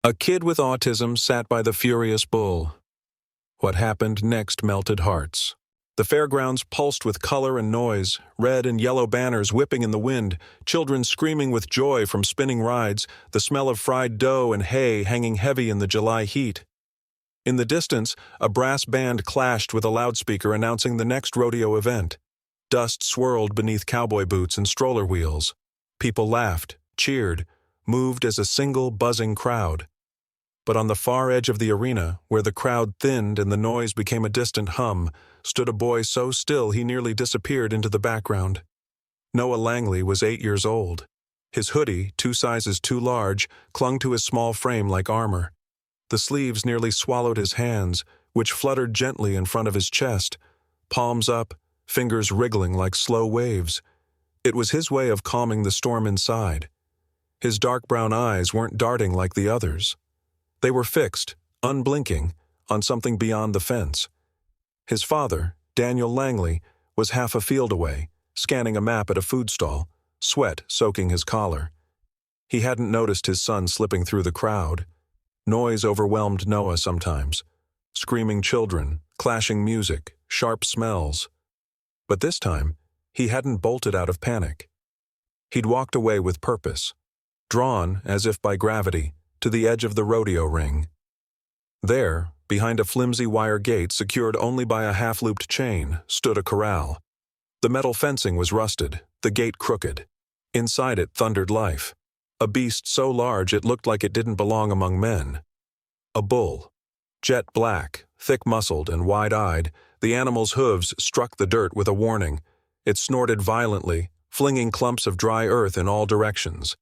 A kid with autism sat by the furious bull. What happened next melted hearts. The fairgrounds pulsed with color and noise, red and yellow banners whipping in the wind, children screaming with joy from spinning rides, the smell of fried dough and hay hanging heavy in the July heat. In the distance, a brass band clashed with a loudspeaker announcing the next rodeo event. Dust swirled beneath cowboy boots and stroller wheels. People laughed, cheered, moved as a single buzzing crowd. But on the far edge of the arena, where the crowd thinned and the noise became a distant hum, stood a boy so still he nearly disappeared into the background. Noah Langley was 8 years old. His hoodie, 2 sizes too large, clung to his small frame like armor. The sleeves nearly swallowed his hands, which fluttered gently in front of his chest, palms up, fingers wriggling like slow waves. It was his way of calming the storm inside. His dark brown eyes weren't darting like the others. They were fixed, unblinking, on something beyond the fence. His father, Daniel Langley, was half a field away, scanning a map at a food stall, sweat soaking his collar. He hadn't noticed his son slipping through the crowd. Noise overwhelmed Noah sometimes. Screaming children, clashing music, sharp smells. But this time, he hadn't bolted out of panic. He'd walked away with purpose, drawn, as if by gravity, to the edge of the rodeo ring. There, behind a flimsy wire gate secured only by a half-looped chain, stood a corral. The metal fencing was rusted, the gate crooked. Inside it thundered life. A beast so large it looked like it didn't belong among men. A bull. Jet black, thick-muscled and wide-eyed, the animal's hooves struck the dirt with a warning. It snorted violently, flinging clumps of dry earth in all directions.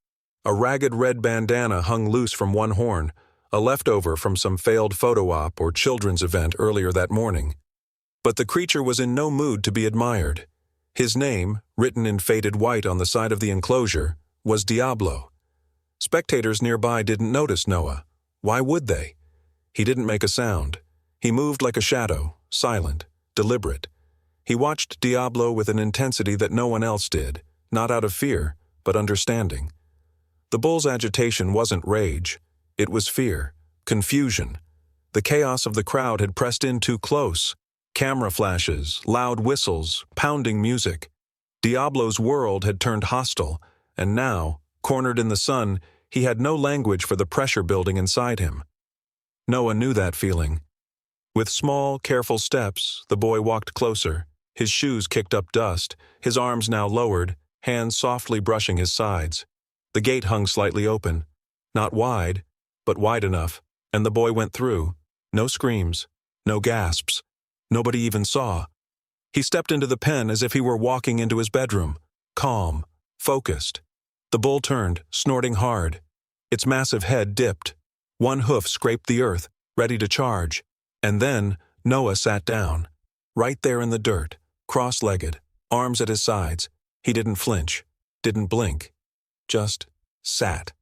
A ragged red bandana hung loose from one horn, a leftover from some failed photo op or children's event earlier that morning. But the creature was in no mood to be admired. His name, written in faded white on the side of the enclosure, was Diablo. Spectators nearby didn't notice Noah. Why would they? He didn't make a sound. He moved like a shadow, silent, deliberate. He watched Diablo with an intensity that no one else did, not out of fear, but understanding. The bull's agitation wasn't rage. It was fear, confusion. The chaos of the crowd had pressed in too close. Camera flashes, loud whistles, pounding music. Diablo's world had turned hostile, and now, cornered in the sun, he had no language for the pressure building inside him. Noah knew that feeling. With small, careful steps, the boy walked closer. His shoes kicked up dust, his arms now lowered, hands softly brushing his sides. The gate hung slightly open. Not wide, but wide enough, and the boy went through. No screams, no gasps. Nobody even saw. He stepped into the pen as if he were walking into his bedroom, calm, focused. The bull turned, snorting hard. Its massive head dipped. One hoof scraped the earth, ready to charge. And then Noah sat down, right there in the dirt, cross-legged, arms at his sides. He didn't flinch, didn't blink, just sat.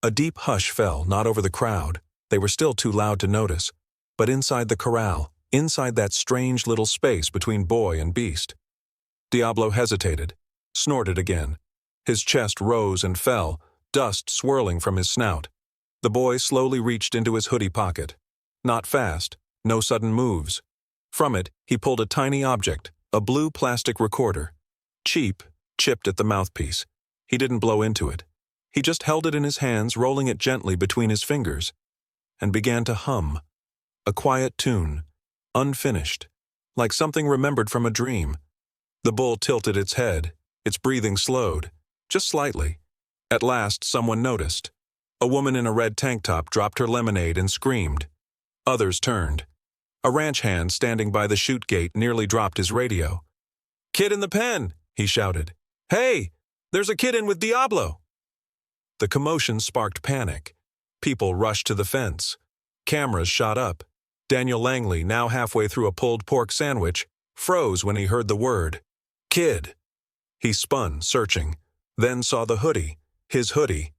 A deep hush fell, not over the crowd. They were still too loud to notice, but inside the corral, inside that strange little space between boy and beast. Diablo hesitated, snorted again. His chest rose and fell, dust swirling from his snout. The boy slowly reached into his hoodie pocket. Not fast, no sudden moves. From it, he pulled a tiny object, a blue plastic recorder. Cheap, chipped at the mouthpiece. He didn't blow into it. He just held it in his hands, rolling it gently between his fingers, and began to hum. A quiet tune, unfinished, like something remembered from a dream. The bull tilted its head, its breathing slowed, just slightly. At last, someone noticed. A woman in a red tank top dropped her lemonade and screamed. Others turned. A ranch hand standing by the chute gate nearly dropped his radio. "Kid in the pen!" he shouted. "Hey, there's a kid in with Diablo!" The commotion sparked panic. People rushed to the fence. Cameras shot up. Daniel Langley, now halfway through a pulled pork sandwich, froze when he heard the word, "Kid." He spun, searching, then saw the hoodie, his hoodie.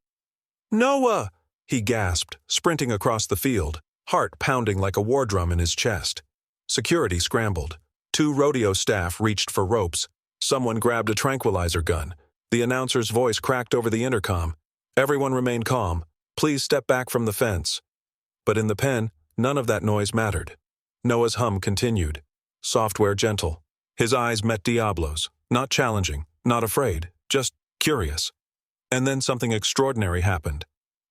"Noah!" he gasped, sprinting across the field, heart pounding like a war drum in his chest. Security scrambled. 2 rodeo staff reached for ropes. Someone grabbed a tranquilizer gun. The announcer's voice cracked over the intercom. Everyone remained calm. Please step back from the fence." But in the pen, none of that noise mattered. Noah's hum continued, software gentle. His eyes met Diablo's, not challenging, not afraid, just curious. And then something extraordinary happened.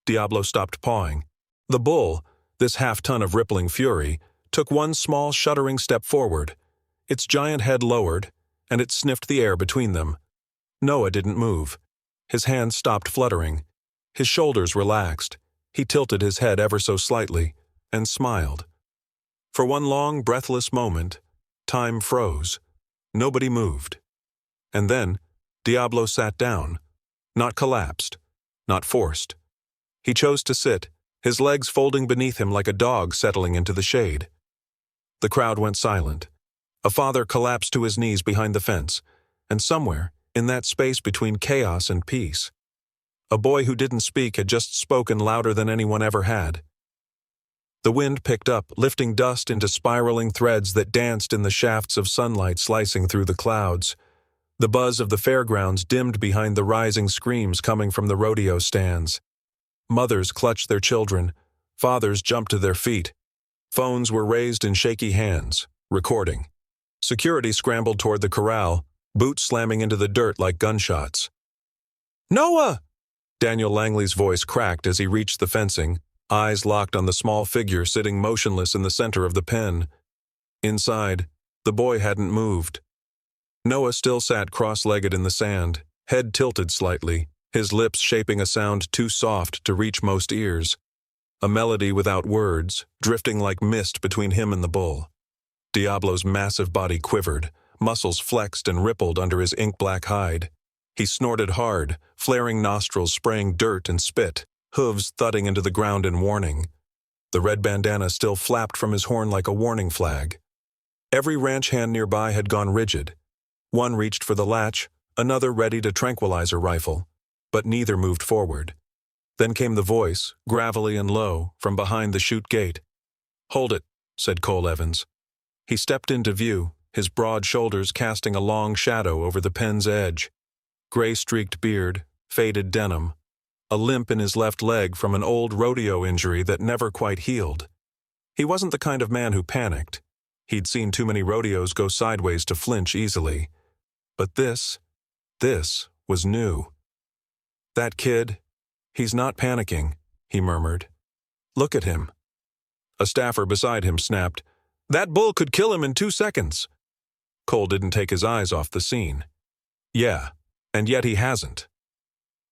Diablo stopped pawing. The bull, this half-ton of rippling fury, took one small, shuddering step forward. Its giant head lowered, and it sniffed the air between them. Noah didn't move. His hands stopped fluttering. His shoulders relaxed. He tilted his head ever so slightly, and smiled. For one long, breathless moment, time froze. Nobody moved. And then, Diablo sat down. Not collapsed. Not forced. He chose to sit, his legs folding beneath him like a dog settling into the shade. The crowd went silent. A father collapsed to his knees behind the fence, and somewhere, in that space between chaos and peace, a boy who didn't speak had just spoken louder than anyone ever had. The wind picked up, lifting dust into spiraling threads that danced in the shafts of sunlight slicing through the clouds. The buzz of the fairgrounds dimmed behind the rising screams coming from the rodeo stands. Mothers clutched their children. Fathers jumped to their feet. Phones were raised in shaky hands, recording. Security scrambled toward the corral, boots slamming into the dirt like gunshots. "Noah!" Daniel Langley's voice cracked as he reached the fencing, eyes locked on the small figure sitting motionless in the center of the pen. Inside, the boy hadn't moved. Noah still sat cross-legged in the sand, head tilted slightly, his lips shaping a sound too soft to reach most ears. A melody without words, drifting like mist between him and the bull. Diablo's massive body quivered, muscles flexed and rippled under his ink-black hide. He snorted hard, flaring nostrils spraying dirt and spit, hooves thudding into the ground in warning. The red bandana still flapped from his horn like a warning flag. Every ranch hand nearby had gone rigid. One reached for the latch, another readied a tranquilizer rifle, but neither moved forward. Then came the voice, gravelly and low, from behind the chute gate. "Hold it," said Cole Evans. He stepped into view, his broad shoulders casting a long shadow over the pen's edge. Gray-streaked beard, faded denim, a limp in his left leg from an old rodeo injury that never quite healed. He wasn't the kind of man who panicked. He'd seen too many rodeos go sideways to flinch easily. But this was new. "That kid, he's not panicking," he murmured. "Look at him." A staffer beside him snapped, "That bull could kill him in 2 seconds." Cole didn't take his eyes off the scene. "Yeah, and yet he hasn't."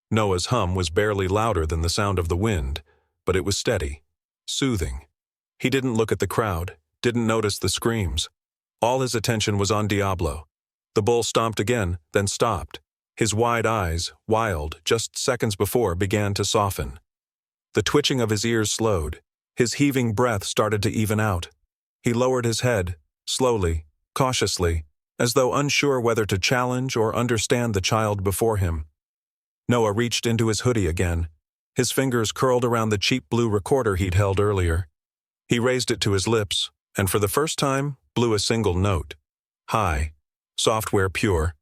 Noah's hum was barely louder than the sound of the wind, but it was steady, soothing. He didn't look at the crowd, didn't notice the screams. All his attention was on Diablo. The bull stomped again, then stopped. His wide eyes, wild just seconds before, began to soften. The twitching of his ears slowed. His heaving breath started to even out. He lowered his head, slowly, cautiously, as though unsure whether to challenge or understand the child before him. Noah reached into his hoodie again. His fingers curled around the cheap blue recorder he'd held earlier. He raised it to his lips, and for the first time, blew a single note. High, software pure.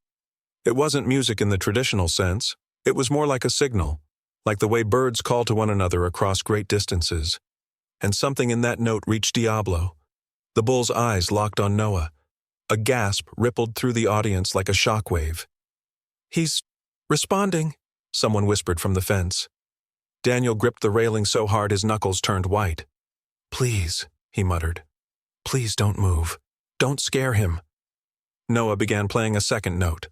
It wasn't music in the traditional sense. It was more like a signal, like the way birds call to one another across great distances. And something in that note reached Diablo. The bull's eyes locked on Noah. A gasp rippled through the audience like a shockwave. "He's responding," someone whispered from the fence. Daniel gripped the railing so hard his knuckles turned white. "Please," he muttered. "Please don't move. Don't scare him." Noah began playing a second note,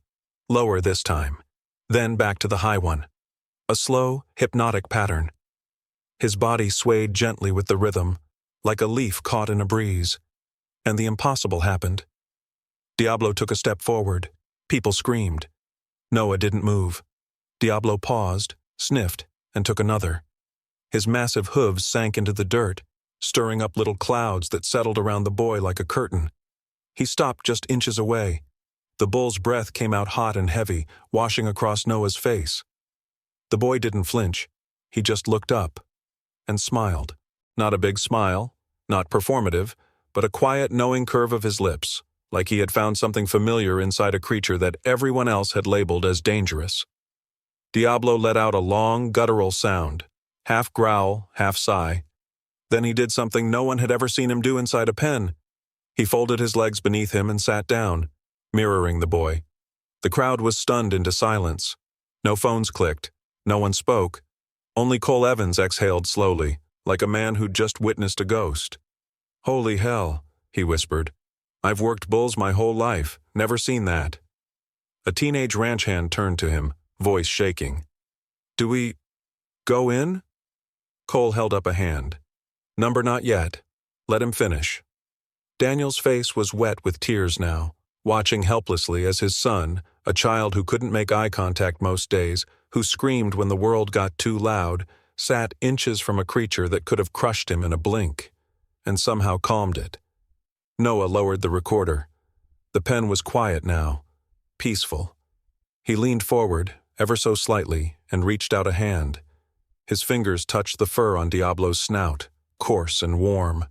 lower this time, then back to the high one. A slow, hypnotic pattern. His body swayed gently with the rhythm, like a leaf caught in a breeze. And the impossible happened. Diablo took a step forward. People screamed. Noah didn't move. Diablo paused, sniffed, and took another. His massive hooves sank into the dirt, stirring up little clouds that settled around the boy like a curtain. He stopped just inches away. The bull's breath came out hot and heavy, washing across Noah's face. The boy didn't flinch. He just looked up and smiled. Not a big smile, not performative, but a quiet, knowing curve of his lips, like he had found something familiar inside a creature that everyone else had labeled as dangerous. Diablo let out a long, guttural sound, half growl, half sigh. Then he did something no one had ever seen him do inside a pen. He folded his legs beneath him and sat down, mirroring the boy. The crowd was stunned into silence. No phones clicked. No one spoke. Only Cole Evans exhaled slowly, like a man who'd just witnessed a ghost. "Holy hell," he whispered. "I've worked bulls my whole life, never seen that." A teenage ranch hand turned to him, voice shaking. "Do we go in?" Cole held up a hand. "Number not yet. Let him finish." Daniel's face was wet with tears now, watching helplessly as his son, a child who couldn't make eye contact most days, who screamed when the world got too loud, sat inches from a creature that could have crushed him in a blink, and somehow calmed it. Noah lowered the recorder. The pen was quiet now, peaceful. He leaned forward, ever so slightly, and reached out a hand. His fingers touched the fur on Diablo's snout, coarse and warm.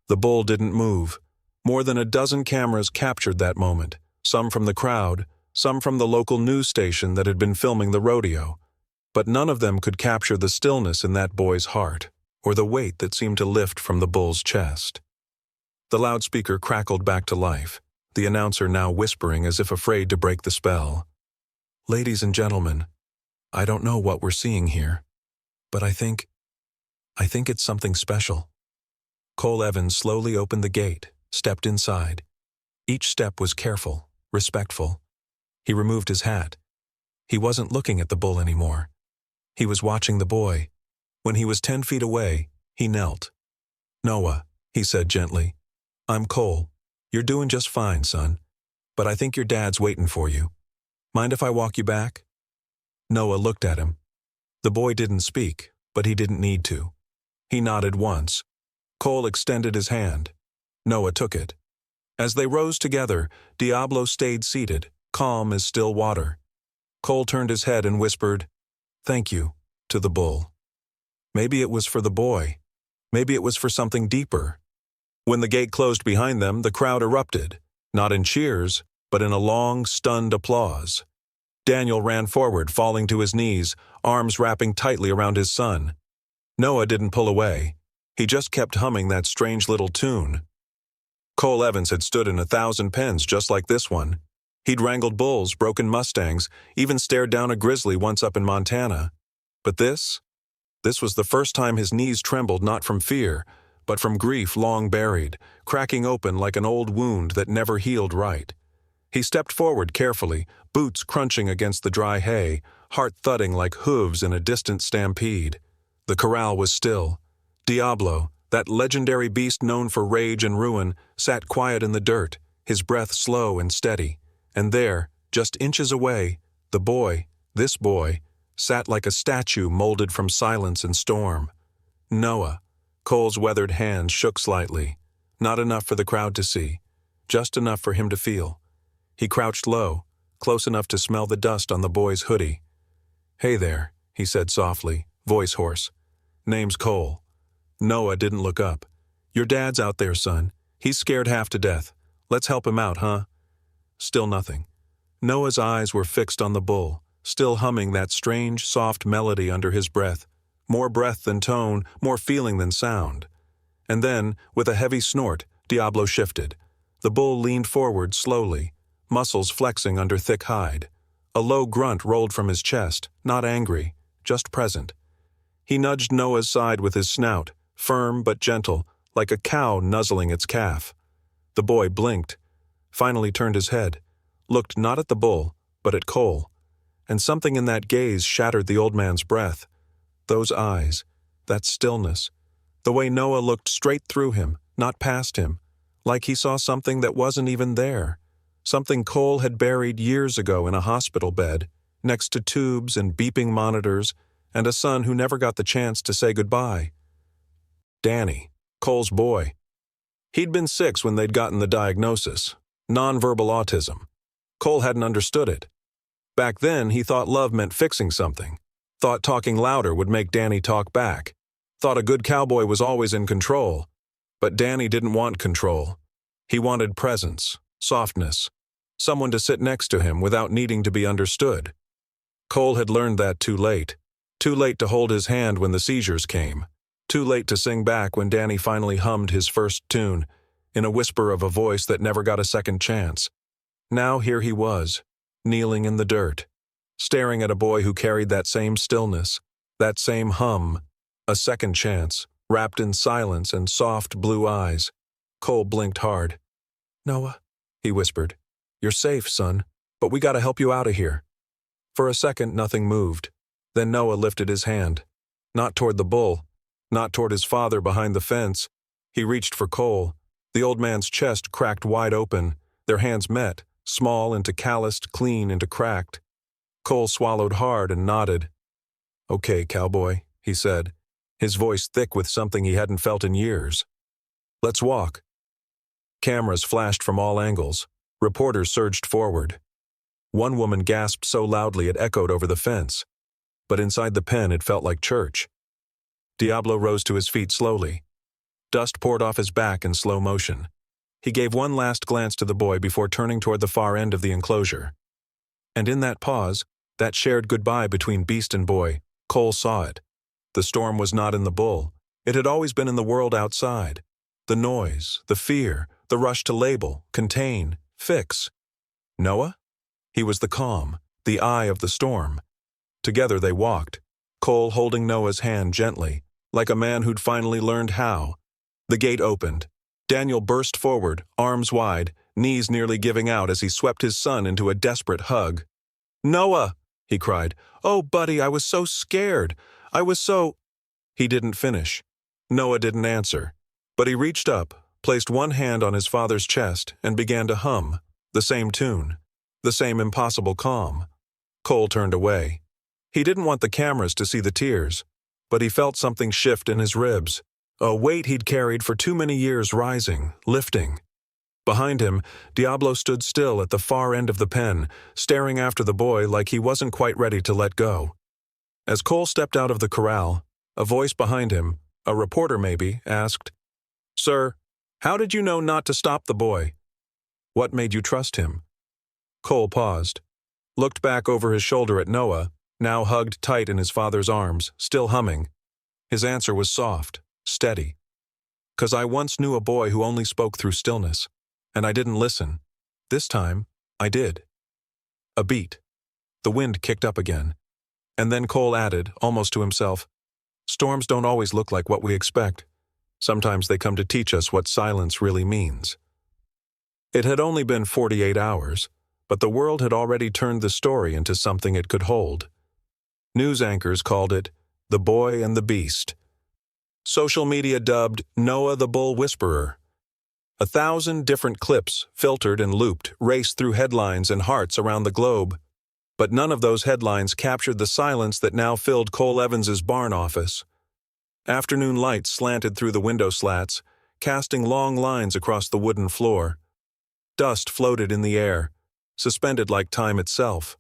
The bull didn't move. More than a dozen cameras captured that moment, some from the crowd, some from the local news station that had been filming the rodeo. But none of them could capture the stillness in that boy's heart, or the weight that seemed to lift from the bull's chest. The loudspeaker crackled back to life, the announcer now whispering as if afraid to break the spell. "Ladies and gentlemen, I don't know what we're seeing here, but I think it's something special." Cole Evans slowly opened the gate, stepped inside. Each step was careful, respectful. He removed his hat. He wasn't looking at the bull anymore. He was watching the boy. When he was 10 feet away, he knelt. "Noah," he said gently, "I'm Cole. You're doing just fine, son. But I think your dad's waiting for you. Mind if I walk you back?" Noah looked at him. The boy didn't speak, but he didn't need to. He nodded once. Cole extended his hand. Noah took it. As they rose together, Diablo stayed seated, calm as still water. Cole turned his head and whispered, "Thank you," to the bull. Maybe it was for the boy. Maybe it was for something deeper. When the gate closed behind them, the crowd erupted, not in cheers, but in a long, stunned applause. Daniel ran forward, falling to his knees, arms wrapping tightly around his son. Noah didn't pull away. He just kept humming that strange little tune. Cole Evans had stood in 1,000 pens just like this one. He'd wrangled bulls, broken mustangs, even stared down a grizzly once up in Montana. But this was the first time his knees trembled not from fear, but from grief long buried, cracking open like an old wound that never healed right. He stepped forward carefully, boots crunching against the dry hay, heart thudding like hooves in a distant stampede. The corral was still. Diablo, that legendary beast known for rage and ruin, sat quiet in the dirt, his breath slow and steady. And there, just inches away, the boy, this boy, sat like a statue molded from silence and storm. Noah. Cole's weathered hand shook slightly. Not enough for the crowd to see, just enough for him to feel. He crouched low, close enough to smell the dust on the boy's hoodie. "Hey there," he said softly, voice hoarse. "Name's Cole." Noah didn't look up. "Your dad's out there, son. He's scared half to death. Let's help him out, huh?" Still nothing. Noah's eyes were fixed on the bull, still humming that strange, soft melody under his breath. More breath than tone, more feeling than sound. And then, with a heavy snort, Diablo shifted. The bull leaned forward slowly, muscles flexing under thick hide. A low grunt rolled from his chest, not angry, just present. He nudged Noah's side with his snout, firm but gentle, like a cow nuzzling its calf. The boy blinked, finally turned his head, looked not at the bull, but at Cole. And something in that gaze shattered the old man's breath. Those eyes, that stillness, the way Noah looked straight through him, not past him, like he saw something that wasn't even there, something Cole had buried years ago in a hospital bed, next to tubes and beeping monitors, and a son who never got the chance to say goodbye. Danny, Cole's boy. He'd been 6 when they'd gotten the diagnosis, nonverbal autism. Cole hadn't understood it. Back then, he thought love meant fixing something, thought talking louder would make Danny talk back, thought a good cowboy was always in control. But Danny didn't want control. He wanted presence, softness, someone to sit next to him without needing to be understood. Cole had learned that too late. Too late to hold his hand when the seizures came. Too late to sing back when Danny finally hummed his first tune, in a whisper of a voice that never got a second chance. Now here he was, kneeling in the dirt, staring at a boy who carried that same stillness, that same hum, a second chance, wrapped in silence and soft blue eyes. Cole blinked hard. "Noah," he whispered. "You're safe, son, but we gotta help you out of here." For a second, nothing moved. Then Noah lifted his hand. Not toward the bull, not toward his father behind the fence. He reached for Cole. The old man's chest cracked wide open. Their hands met, small into calloused, clean into cracked. Cole swallowed hard and nodded. "Okay, cowboy," he said, his voice thick with something he hadn't felt in years. "Let's walk." Cameras flashed from all angles. Reporters surged forward. One woman gasped so loudly it echoed over the fence. But inside the pen it felt like church. Diablo rose to his feet slowly. Dust poured off his back in slow motion. He gave one last glance to the boy before turning toward the far end of the enclosure. And in that pause, that shared goodbye between beast and boy, Cole saw it. The storm was not in the bull. It had always been in the world outside. The noise, the fear, the rush to label, contain, fix. Noah? He was the calm, the eye of the storm. Together they walked, Cole holding Noah's hand gently, like a man who'd finally learned how. The gate opened. Daniel burst forward, arms wide, knees nearly giving out as he swept his son into a desperate hug. "Noah!" he cried. "Oh, buddy, I was so scared. I was so—" He didn't finish. Noah didn't answer. But he reached up, placed one hand on his father's chest, and began to hum, the same tune, the same impossible calm. Cole turned away. He didn't want the cameras to see the tears, but he felt something shift in his ribs, a weight he'd carried for too many years rising, lifting. Behind him, Diablo stood still at the far end of the pen, staring after the boy like he wasn't quite ready to let go. As Cole stepped out of the corral, a voice behind him, a reporter maybe, asked, "Sir, how did you know not to stop the boy? What made you trust him?" Cole paused, looked back over his shoulder at Noah, now hugged tight in his father's arms, still humming. His answer was soft, steady. "'Cause I once knew a boy who only spoke through stillness, and I didn't listen. This time, I did." A beat. The wind kicked up again. And then Cole added, almost to himself, "Storms don't always look like what we expect. Sometimes they come to teach us what silence really means." It had only been 48 hours, but the world had already turned the story into something it could hold. News anchors called it The Boy and the Beast. Social media dubbed Noah the Bull Whisperer. 1,000 different clips, filtered and looped, raced through headlines and hearts around the globe. But none of those headlines captured the silence that now filled Cole Evans's barn office. Afternoon light slanted through the window slats, casting long lines across the wooden floor. Dust floated in the air, suspended like time itself.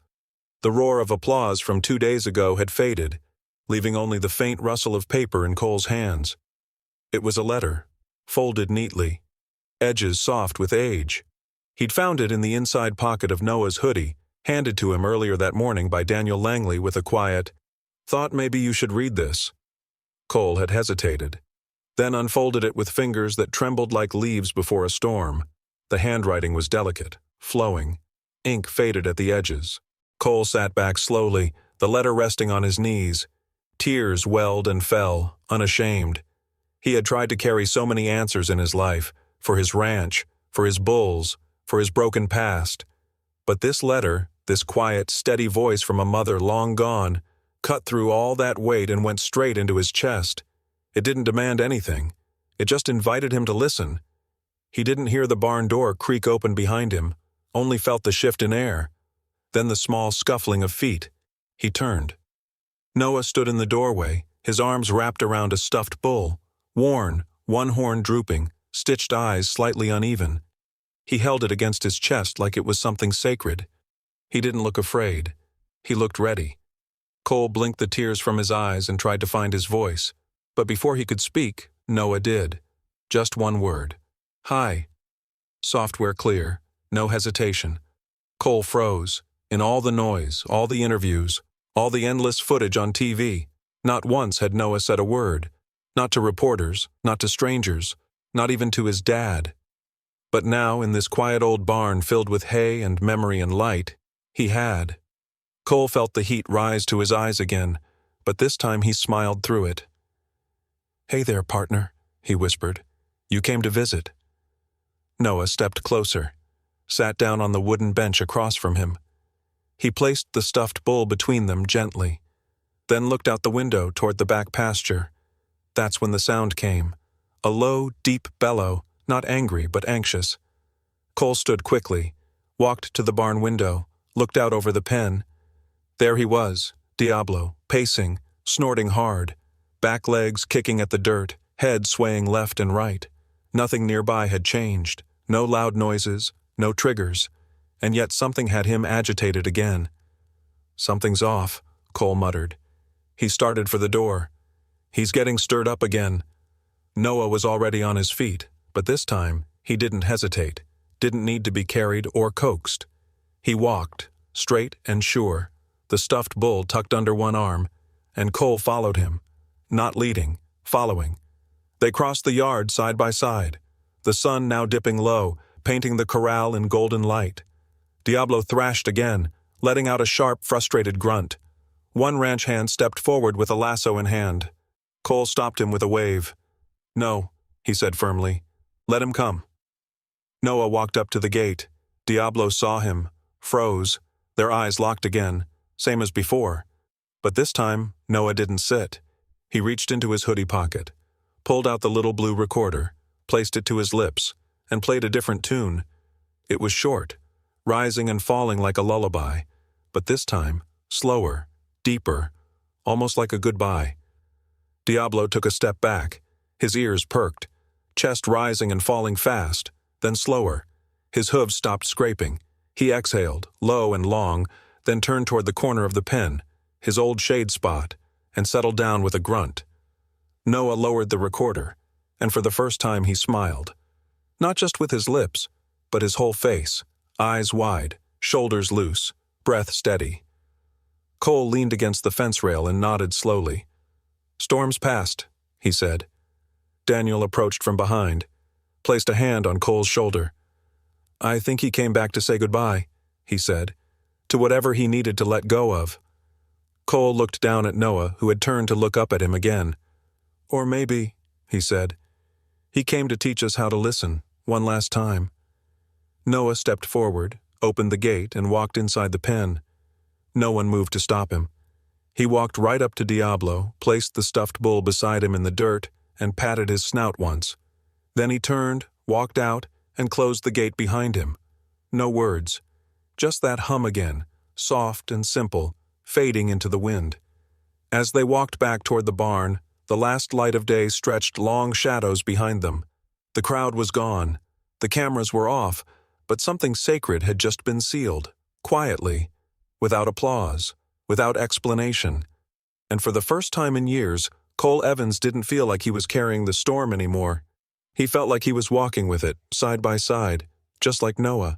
The roar of applause from 2 days ago had faded, leaving only the faint rustle of paper in Cole's hands. It was a letter, folded neatly, edges soft with age. He'd found it in the inside pocket of Noah's hoodie, handed to him earlier that morning by Daniel Langley with a quiet, "Thought maybe you should read this." Cole had hesitated, then unfolded it with fingers that trembled like leaves before a storm. The handwriting was delicate, flowing. Ink faded at the edges. Cole sat back slowly, the letter resting on his knees. Tears welled and fell, unashamed. He had tried to carry so many answers in his life, for his ranch, for his bulls, for his broken past. But this letter, this quiet, steady voice from a mother long gone, cut through all that weight and went straight into his chest. It didn't demand anything. It just invited him to listen. He didn't hear the barn door creak open behind him, only felt the shift in air. Then the small scuffling of feet. He turned. Noah stood in the doorway, his arms wrapped around a stuffed bull, worn, one horn drooping, stitched eyes slightly uneven. He held it against his chest like it was something sacred. He didn't look afraid. He looked ready. Cole blinked the tears from his eyes and tried to find his voice. But before he could speak, Noah did. Just one word. "Hi." Software clear. No hesitation. Cole froze. In all the noise, all the interviews, all the endless footage on TV, Not once had Noah said a word, not to reporters, not to strangers, not even to his dad. But now, in this quiet old barn filled with hay and memory and light, he had. Cole felt the heat rise to his eyes again, but this time he smiled through it. "Hey there, partner," he whispered. "You came to visit." Noah stepped closer, sat down on the wooden bench across from him. He placed the stuffed bull between them gently, then looked out the window toward the back pasture. That's when the sound came, a low, deep bellow, not angry but anxious. Cole stood quickly, walked to the barn window, looked out over the pen. There he was, Diablo, pacing, snorting hard, back legs kicking at the dirt, head swaying left and right. Nothing nearby had changed, no loud noises, no triggers, and yet something had him agitated again. "Something's off," Cole muttered. He started for the door. "He's getting stirred up again." Noah was already on his feet, but this time he didn't hesitate, didn't need to be carried or coaxed. He walked, straight and sure, the stuffed bull tucked under one arm, and Cole followed him, not leading, following. They crossed the yard side by side, the sun now dipping low, painting the corral in golden light. Diablo thrashed again, letting out a sharp, frustrated grunt. One ranch hand stepped forward with a lasso in hand. Cole stopped him with a wave. "No," he said firmly. "Let him come." Noah walked up to the gate. Diablo saw him, froze, their eyes locked again, same as before. But this time, Noah didn't sit. He reached into his hoodie pocket, pulled out the little blue recorder, placed it to his lips, and played a different tune. It was short, rising and falling like a lullaby, but this time, slower, deeper, almost like a goodbye. Diablo took a step back, his ears perked, chest rising and falling fast, then slower. His hooves stopped scraping. He exhaled, low and long, then turned toward the corner of the pen, his old shade spot, and settled down with a grunt. Noah lowered the recorder, and for the first time he smiled. Not just with his lips, but his whole face, eyes wide, shoulders loose, breath steady. Cole leaned against the fence rail and nodded slowly. "Storm's past," he said. Daniel approached from behind, placed a hand on Cole's shoulder. "I think he came back to say goodbye," he said, "to whatever he needed to let go of." Cole looked down at Noah, who had turned to look up at him again. "Or maybe," he said, "he came to teach us how to listen, one last time." Noah stepped forward, opened the gate, and walked inside the pen. No one moved to stop him. He walked right up to Diablo, placed the stuffed bull beside him in the dirt, and patted his snout once. Then he turned, walked out, and closed the gate behind him. No words. Just that hum again, soft and simple, fading into the wind. As they walked back toward the barn, the last light of day stretched long shadows behind them. The crowd was gone. The cameras were off, but something sacred had just been sealed, quietly, without applause, without explanation. And for the first time in years, Cole Evans didn't feel like he was carrying the storm anymore. He felt like he was walking with it, side by side, just like Noah.